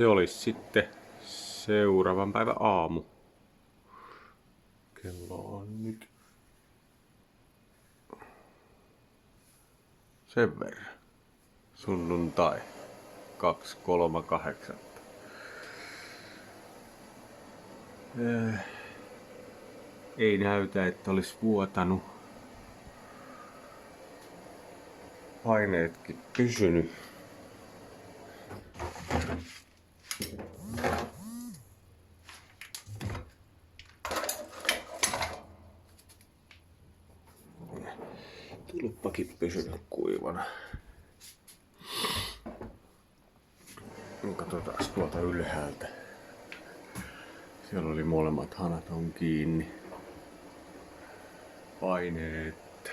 se olisi sitten seuraavan päivän aamu. Kello on nyt sen verran. Sunnuntai 2.3.8. Ei näytä, että olisi vuotanut. Paineetkin pysynyt. Tulppakin pysynyt kuivana. Katsotaan tuolta ylhäältä. Siellä oli molemmat hanat on kiinni. Paineet.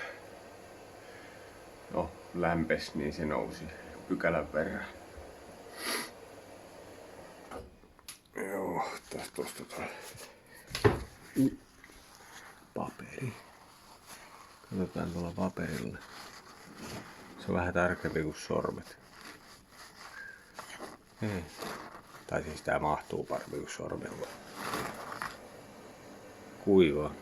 No, lämpes, niin se nousi pykälän verran. Joo, tästä ostetaan paperi. Katsotaan tuolla paperilla. Se on vähän tarkempi kuin sormet. Ei. Tai siis tää mahtuu paremmin kuin sormella. Kuivaa.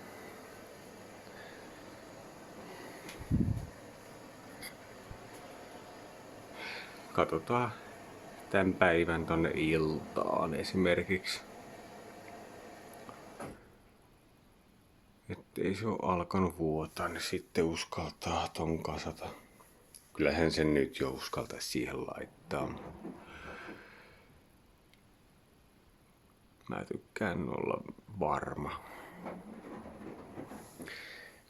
Katsotaan tämän päivän tonne iltaan esimerkiksi. Ettei se ole alkanut vuotaa, niin sitten uskaltaa ton kasata. Kyllähän sen nyt jo uskaltaisi siihen laittaa. Mä tykkään olla varma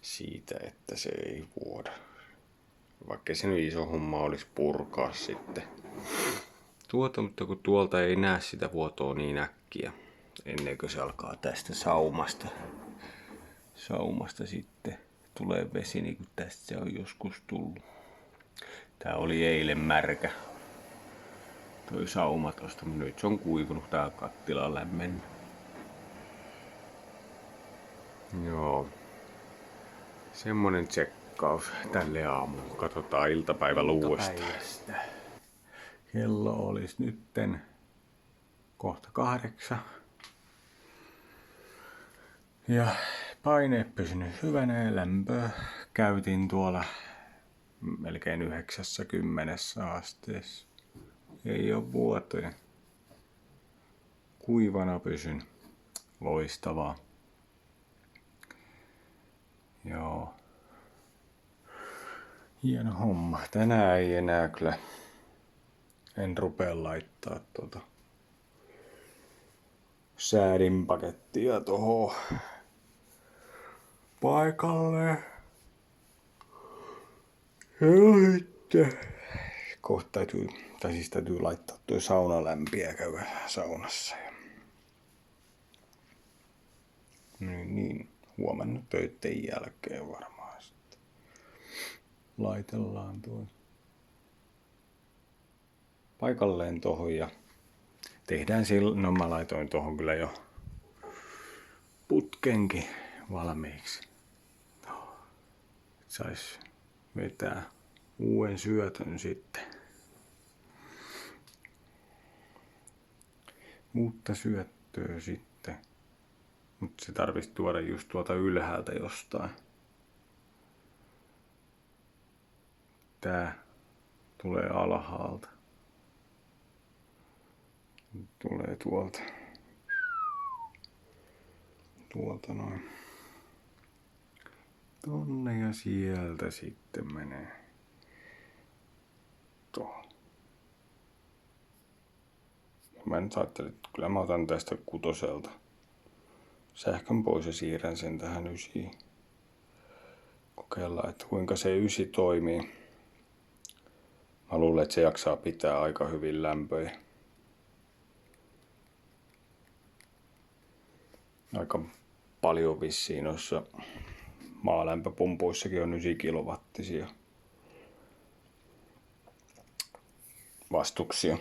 siitä, että se ei vuoda. Vaikka se nyt iso homma olisi purkaa sitten. Mutta kun tuolta ei näe sitä vuotoa niin äkkiä, ennen kuin se alkaa tästä saumasta sitten tulee vesi, niin kuin tästä se on joskus tullut. Tää oli eilen märkä. Toi sauma tosta, mutta nyt se on kuivunut, tää kattila on lämmennyt. Joo. Semmonen tsekkaus tälle aamuun. Katsotaan iltapäivän luvusta. Kello olisi nytten kohta 8. Ja paine pysynyt hyvänä ja lämpöä käytin tuolla melkein 90 asteessa. Ei oo vuotoja. Kuivana pysyn. Loistavaa. Joo. Hieno homma. Tänään ei enää kyllä. En rupea laittaa säädinpakettia tohon paikalle. Ja sitten kohta täytyy laittaa tuo saunalämpi ja käydä saunassa. Niin, huomenna töitten jälkeen varmaan sitten laitellaan tuo paikalleen tohon ja tehdään no mä laitoin tohon kyllä jo putkenkin valmiiksi. Sais vetää uuden syötön sitten. Uutta syöttöä sitten. Mutta se tarvitsisi tuoda just tuolta ylhäältä jostain. Tää tulee alhaalta. Tulee tuolta. Tuolta noin. Tonne ja sieltä sitten menee. Tuohon. Mä nyt ajattelin, että kyllä mä otan tästä 6 sähkön pois ja siirrän sen tähän 9. Kokeillaan, että kuinka se 9 toimii. Mä luulen, että se jaksaa pitää aika hyvin lämpöjä. Aika paljon vissiin noissa maalämpöpumpuissakin on 9 kilowattisia vastuksia.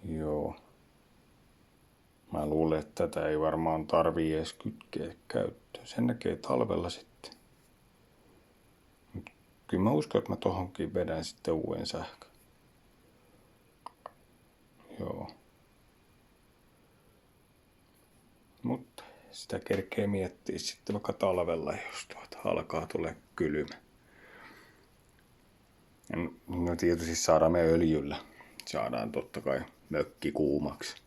Joo. Mä luulen, että tätä ei varmaan tarvii edes kytkeä käyttöön. Sen näkee talvella sitten. Kyllä mä uskon, että mä tohonkin vedän sitten uuden sähkön. Sitä kerkee miettiä sitten vaikka talvella, jos alkaa tulla kylmä. No tietysti saadaan me öljyllä. Saadaan totta kai mökki kuumaksi.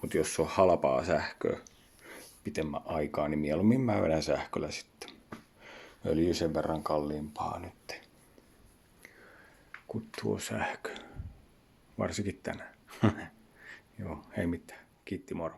Mutta jos on halpaa sähköä pitemmän aikaa, niin mieluummin mä vedän sähköllä sitten. Öljy sen verran kalliimpaa nyt kuin tuo sähkö. Varsinkin tänään. Joo, ei mitään. Kiitti, moro.